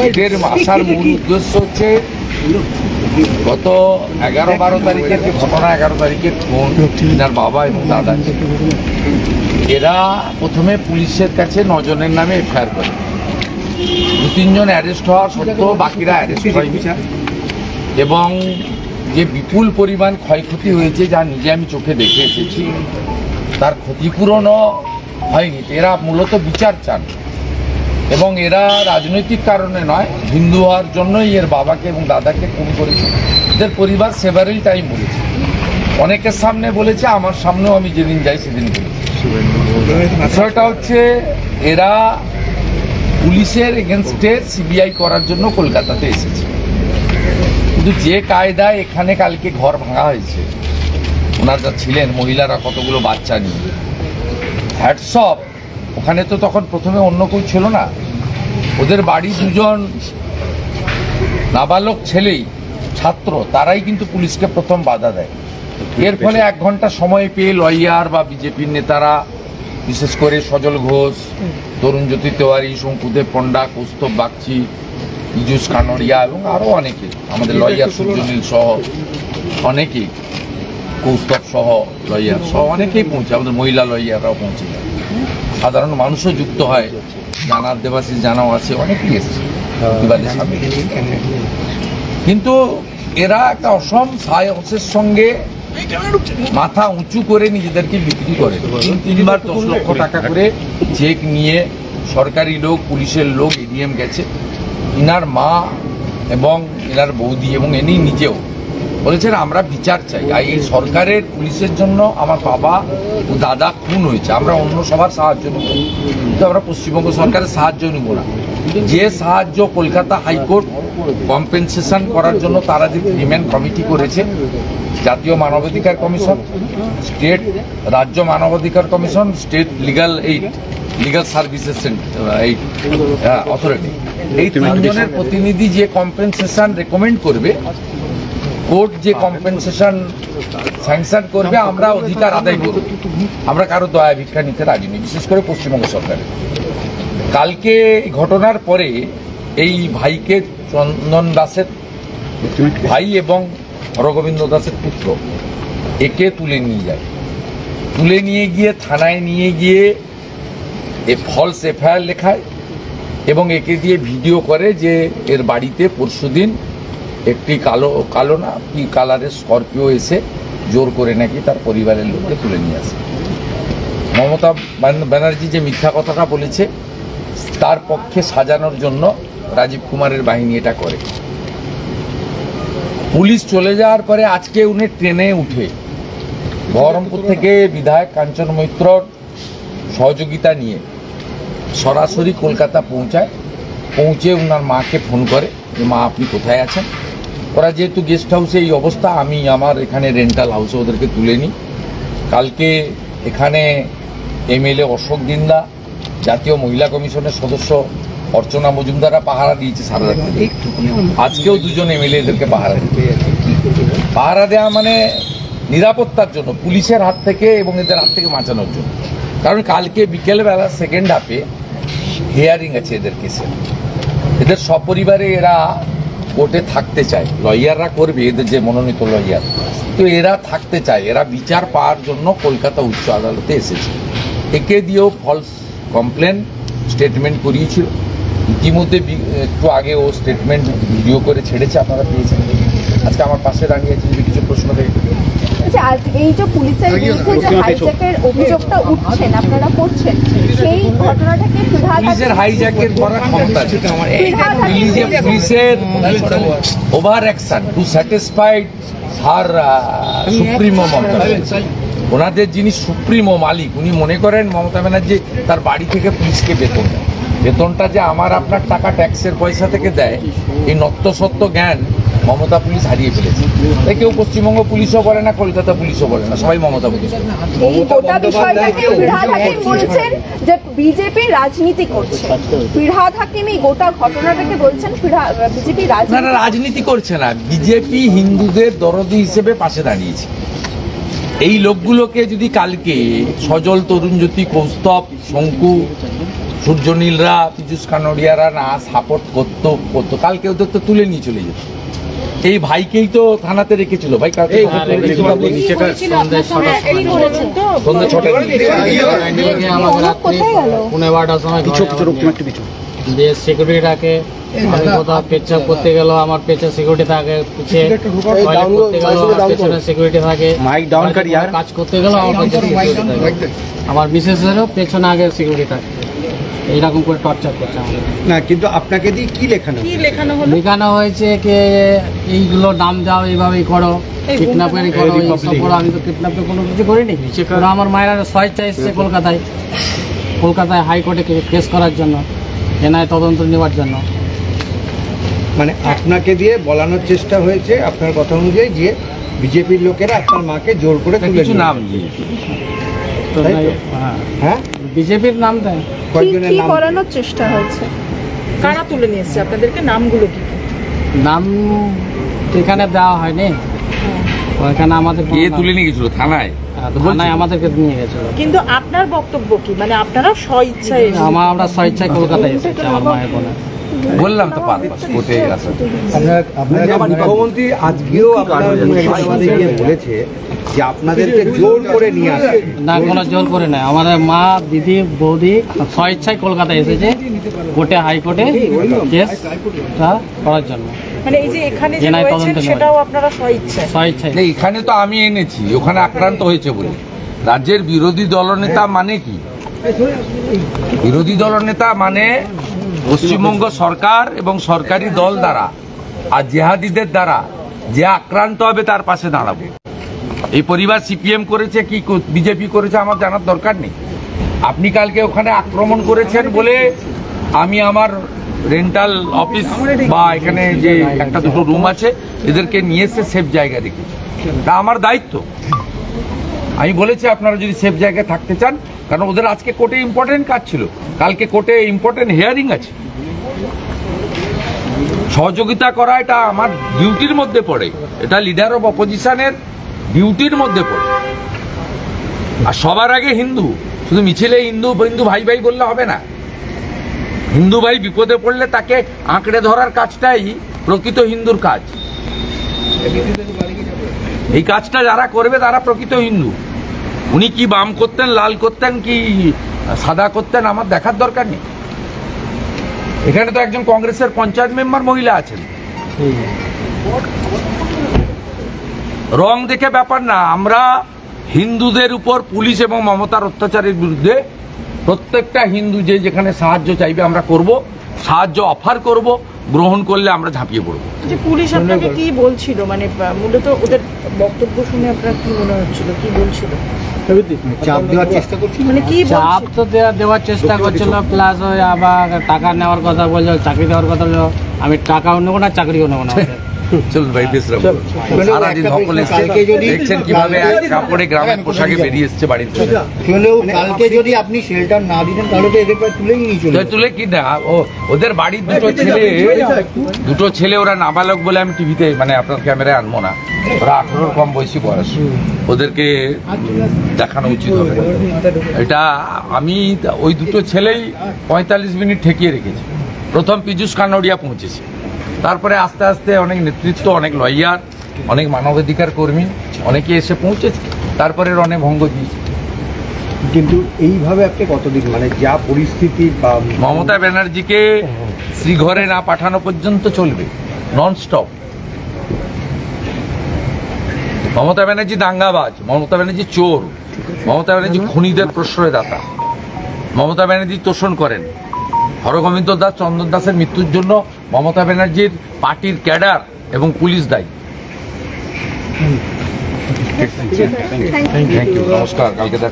এদের আসার মূল উদ্দেশ্য হচ্ছে গত 11-12 তারিখের যে ঘটনা, 11 তারিখের ফোন তার বাবা এবং দাদা, এরা প্রথমে পুলিশের কাছে 9 জনের নামে এফআইআর করে। 2-3 জন অ্যারেস্ট হওয়া সত্ত্বেও বাকিরা অ্যারেস্ট হয়নি এবং যে বিপুল পরিমাণ ক্ষয়ক্ষতি হয়েছে যা নিজে আমি চোখে দেখে এসেছি, তার ক্ষতিপূরণও হয়নি। এরা মূলত বিচার চান এবং এরা রাজনৈতিক কারণে নয়, হিন্দু হওয়ার জন্যই এর বাবাকে এবং দাদাকে খুন করেছে। এদের পরিবার সেভারেল টাইম বলেছে, অনেকের সামনে বলেছে, আমার সামনেও আমি যেদিন যাই সেদিন বলেছি। বিষয়টা হচ্ছে এরা পুলিশের এগেনস্টে সিবিআই করার জন্য কলকাতাতে এসেছে, কিন্তু যে কায়দায় এখানে কালকে ঘর ভাঙা হয়েছে, ওনারা ছিলেন মহিলারা কতগুলো বাচ্চা নিয়ে, হ্যাটসঅপ। ওখানে তো তখন প্রথমে অন্য কেউ ছিল না, ওদের বাড়ি 2 জন নাবালক ছেলেই ছাত্র, তারাই কিন্তু পুলিশকে প্রথম বাধা দেয়। এর ফলে 1 ঘন্টা সময় পেয়ে লয়ার বা বিজেপির নেতারা, বিশেষ করে সজল ঘোষ, তরুণজ্যোতি তেওয়ারি, শঙ্কুদেব পণ্ডা, কৌস্তব বাগচি, পীযূষ কানড়িয়া এবং আরও অনেকে, আমাদের লয়ার সূর্যনীল সহ অনেকেই, কৌস্তব সহ লয়ার সহ অনেকেই পৌঁছে, আমাদের মহিলা লয়াররাও পৌঁছে যায়, সাধারণ মানুষও যুক্ত হয়, জানার দেবাশিস জানাও আছে, অনেকেই এসেছে প্রতিবাদের সামনে। কিন্তু এরা একটা অসম সাহসের সঙ্গে মাথা উঁচু করে নিজেদেরকে বিক্রি করে। 3বার 10 লক্ষ টাকা করে চেক নিয়ে সরকারি লোক, পুলিশের লোক এডিএম গেছে। ইনার মা এবং এনার বৌদি এবং এনি নিজেও বলেছেন আমরা বিচার চাই। আর এই সরকারের পুলিশের জন্য আমার বাবা ও দাদা খুন হয়েছে, আমরা অন্য সবার সাহায্য নেব, কিন্তু আমরা পশ্চিমবঙ্গ সরকারের সাহায্য নেব না। যে সাহায্য কলকাতা হাইকোর্ট কম্পেনসেশন করার জন্য তারা যে পেমেন্ট কমিটি করেছে, জাতীয় মানবাধিকার কমিশন, স্টেট রাজ্য মানবাধিকার commission, state legal services authority, এই 3 জনের প্রতিনিধি যে কম্পেনসেশন রেকমেন্ড করবে, কোর্ট যে কম্পেনসেশন স্যাংশন করবে, আমরা অধিকার আদায় করব। আমরা কারো দয়া ভিক্ষা নিতে রাজি নেই, বিশেষ করে পশ্চিমবঙ্গ সরকারের। কালকে ঘটনার পরে এই ভাইকে, চন্দন দাসের ভাই এবং হরগোবিন্দ দাসের পুত্র, একে তুলে নিয়ে যায়। তুলে নিয়ে গিয়ে থানায় নিয়ে গিয়ে ফলস এফআইআর লেখায় এবং একে দিয়ে ভিডিও করে যে এর বাড়িতে পরশুদিন একটি কালো না কি কালারের স্করপিও এসে জোর করে নাকি তার পরিবারের লোককে তুলে নিয়ে আসে। মমতা ব্যানার্জি যে মিথ্যা কথাটা বলেছে, তার পক্ষে সাজানোর জন্য রাজীব কুমারের বাহিনী এটা করে। পুলিশ চলে যাওয়ার পরে আজকে উনি ট্রেনে উঠে বহরমপুর থেকে বিধায়ক কাঞ্চন মৈত্রর সহযোগিতা নিয়ে সরাসরি কলকাতা পৌঁছায়। পৌঁছে ওনার মাকে ফোন করে যে মা আপনি কোথায় আছেন। ওরা যেহেতু গেস্ট হাউসে এই অবস্থা, আমি আমার এখানে রেন্টাল হাউসে ওদেরকে তুলে নিই। কালকে এখানে এমএলএ অশোক দিন্দা, জাতীয় মহিলা কমিশনের সদস্য অর্চনা মজুমদাররা পাহারা দিয়েছে সারা রাত। আজকেও 2 জন এমএলএ এদেরকে পাহারা দিতে। পাহারা দেওয়া মানে নিরাপত্তার জন্য, পুলিশের হাত থেকে এবং এদের হাত থেকে বাঁচানোর জন্য। কারণ কালকে বিকেলবেলা 2nd হাফে হিয়ারিং আছে এদের কেসে। এদের সপরিবারে এরা কোর্টে থাকতে চায়, লয়াররা করবে, এদের যে মনোনীত লয়ার, তো এরা থাকতে চায়। এরা বিচার পাওয়ার জন্য কলকাতা উচ্চ আদালতে এসেছে। একে দিয়েও ফলস কমপ্লেন স্টেটমেন্ট করিয়েছিল। ইতিমধ্যে একটু আগে ও স্টেটমেন্ট ভিডিও করে ছেড়েছে, আপনারা পেয়েছেন। আজকে আমার পাশে দাঁড়িয়ে আছে, যদি কিছু প্রশ্ন থাকে। আচ্ছা, আজ এই যে পুলিশের বিরুদ্ধে যে হাইজ্যাকের অভিযোগটা উঠছেন, আপনারা করছেন, সেই ঘটনাটাকে পুলিশের হাইজ্যাকের করার ক্ষমতা আছে। পুলিশের over action to satisfied her supremo Mamata Banerjee. ওনাদের যিনি সুপ্রিমো মালিক, উনি মনে করেন মমতা ব্যানার্জি তার বাড়ি থেকে পুলিশকে বেতন দেয়। বেতনটা যে আমার আপনার টাকা ট্যাক্সের পয়সা থেকে দেয়, এই নত্যসত্য জ্ঞান মমতা পুলিশ হারিয়ে ফেলেছে। তাই কেউ পশ্চিমবঙ্গ পুলিশও বলে না, কলকাতা পুলিশও বলে না, সবাই মমতা পুলিশ। বলছেন যে বিজেপি রাজনীতি করছে, ফিরহাদ হাকিম এই গোটা ঘটনাটাকে বলছেন বিজেপি রাজনীতি করছে না, বিজেপি হিন্দুদের দরদি হিসেবে পাশে দাঁড়িয়েছে। এই লোকগুলোকে যদি কালকে সজল, তরুণজ্যোতি, কৌস্তব, শঙ্কু, সূর্যনীলরা, পীযূষ কানোডিয়ারা না সাপোর্ট করতো, কালকে ওদের তো তুলে নিয়ে চলে যেত। এই ভাইকেই তো থানাতে রেখেছিল। ভাই কালকে সন্ধ্যা 6টার দিকে কোথায় গেল? সিকিউরিটি থাকে, আমি কোথাও পেচ্ছাপ করতে গেল আমার পেছনে সিকিউরিটি থাকে, পিছিয়ে টয়লেট করতে গেল আমার পেছনে সিকিউরিটি থাকে, কাজ করতে গেল আমার পেছনে সিকিউরিটি থাকে, আমার বিশেষেরও পেছনে আগে সিকিউরিটি থাকে। এইরকম করে টর্চার করছে আমাদের। না, কিন্তু আপনাকে দিয়ে কি লেখানো হলো? লেখানো হয়েছে যে এইগুলো নাম দাও, এইভাবেই করো, কিডন্যাপেরই করো, এইসব করো। আমি তো কিডন্যাপের কোনো কিছু করিনি। ওরা আমার মায়েরা স্বেচ্ছা এসছে কলকাতায় হাইকোর্টে কেস করার জন্য, এনআইএ তদন্ত নেওয়ার জন্য। মানে আপনাকে দিয়ে বলানোর চেষ্টা হয়েছে আপনার কথা অনুযায়ী যে বিজেপির লোকেরা আপনার মাকে জোর করে তুলে কিছু নিয়ে নাম গেছে। দিয়ে তাই তো? হ্যাঁ, বিজেপির নাম দেয়। কয়েকজনের কি নাম করানোর চেষ্টা হয়েছে? কারা তুলে নিয়ে এসছে আপনাদেরকে? নামগুলো কি? নাম এখানে দেওয়া হয়নি, ওইখানে আমাদের কে তুলে নিয়ে গেছিল থানায়? থানায় আমাদেরকে নিয়ে গেছিল। কিন্তু আপনার বক্তব্য কি, মানে আপনারা স্বইচ্ছায় আমরা স্বেচ্ছায় কলকাতায় এসেছি আমার মায়ের বলে। বললাম তো পারপাস কোর্টে আসা। আপনার মুখ্যমন্ত্রী আজকেও আপনার মুখ্যমন্ত্রী গিয়ে বলেছে যে আপনাদেরকে জোর করে নিয়ে আসে। না, কোনো জোর করে নেয়। আমাদের মা, দিদি, বৌদি স্বেচ্ছায় কলকাতায় এসেছে কোর্টে, হাইকোর্টে কেস করার জন্য। মানে এই যে এখানে যে এনআইএ রয়েছেন তদন্ত নেওয়ার সেটাও আপনারা স্বইচ্ছায়? স্বেচ্ছায়। না, এখানে তো আমি এনেছি, ওখানে আক্রান্ত হয়েছে বলে। রাজ্যের বিরোধী দলনেতা মানে কি? বিরোধী দলনেতা মানে পশ্চিমবঙ্গ সরকার এবং সরকারি দল দ্বারা আর জেহাদিদের দ্বারা যে আক্রান্ত হবে তার পাশে দাঁড়াবো। এই পরিবার সিপিএম করেছে কি বিজেপি করেছে আমার জানার দরকার নেই। আপনি কালকে ওখানে আক্রমণ করেছেন বলে আমি আমার রেন্টাল অফিস বা এখানে যে একটা দুটো রুম আছে এদেরকে নিয়ে এসে সেফ জায়গায় রেখেছি। তা আমার দায়িত্ব। আমি বলেছি আপনারা যদি সেফ জায়গায় থাকতে চান, কারণ ওদের আজকে কোর্টে ইম্পর্টেন্ট কাজ ছিল, কালকে কোর্টে ইম্পর্টেন্ট হিয়ারিং আছে। সহযোগিতা করা এটা আমার ডিউটির মধ্যে পড়ে, এটা লিডার অফ অপোজিশনের ডিউটির মধ্যে পড়ে। আর সবার আগে হিন্দু, শুধু মিছিলে হিন্দু হিন্দু ভাই ভাই বললে হবে না। হিন্দু ভাই বিপদে পড়লে তাকে আঁকড়ে ধরার কাজটাই প্রকৃত হিন্দুর কাজ। এই কাজটা যারা করবে তারা প্রকৃত হিন্দু। উনি কি বাম করতেন, লাল করতেন, কি সাদা করতেন আমার দেখার দরকার নেই। এখানে তো একজন কংগ্রেসের পঞ্চায়েত মেম্বার মহিলা আছেন। রং দেখে ব্যাপার না। আমরা হিন্দুদের উপর পুলিশ এবং মমতার অত্যাচারের বিরুদ্ধে প্রত্যেকটা হিন্দু যে যেখানে সাহায্য চাইবে আমরা করব, সাহায্য অফার করব, গ্রহণ করলে আমরা ঝাঁপিয়ে পড়ব। যে পুলিশ আপনাকে কি বলছিল, মানে মূলত ওদের বক্তব্য শুনে আপনার কি মনে হচ্ছিল, কি বলছিল? চাপ দেওয়ার চেষ্টা করছিল। মানে কি চাপ তো দেওয়ার চেষ্টা করছিল, প্লাস ওই আবার টাকা নেওয়ার কথা বলছিল, চাকরি দেওয়ার কথা বলছিল। আমি টাকাও নেবো না, চাকরিও নেবো না। চলুন ভাই, বিশ্রাম করুন। সারাদিন সকল এসছে, দেখছেন কিভাবে এক কাপড়ে গ্রামের পোশাকে বেরিয়ে এসছে বাড়িতে। কালকে যদি আপনি শেল্টার না দিতেন তাহলে তো এদের প্রায় তুলেই নিয়ে চলে তুলে কি না, ওদের বাড়ির দুটো ছেলে ওরা নাবালক বলে আমি টিভিতে মানে আপনার ক্যামেরায় আনবো না। ওরা 18 কম বয়সী বয়স, ওদেরকে দেখানো উচিত হবে। এটা আমি ওই দুটো ছেলেই 45 মিনিট ঠেকিয়ে রেখেছি। প্রথম পীযূষ কানোডিয়া পৌঁছেছে, তারপরে আস্তে আস্তে অনেক নেতৃত্ব, অনেক লয়ার, অনেক মানবাধিকার কর্মী অনেকে এসে পৌঁছেছে, তারপরে রণে ভঙ্গ দিয়েছে। কিন্তু এইভাবে আপনি কতদিন, মানে যা পরিস্থিতি বা মমতা ব্যানার্জিকে শ্রীঘরে না পাঠানো পর্যন্ত চলবে, নন স্টপ। মমতা ব্যানার্জি দাঙ্গাবাজ, মমতা ব্যানার্জি চোর, মমতা ব্যানার্জি খুনিদের প্রশ্রয়দাতা, মমতা ব্যানার্জি তোষণ করেন। হরগোবিন্দ দাস, চন্দন দাসের মৃত্যুর জন্য মমতা ব্যানার্জির পার্টির ক্যাডার এবং পুলিশ দায়ী। থ্যাংক ইউ, নমস্কার, কালকে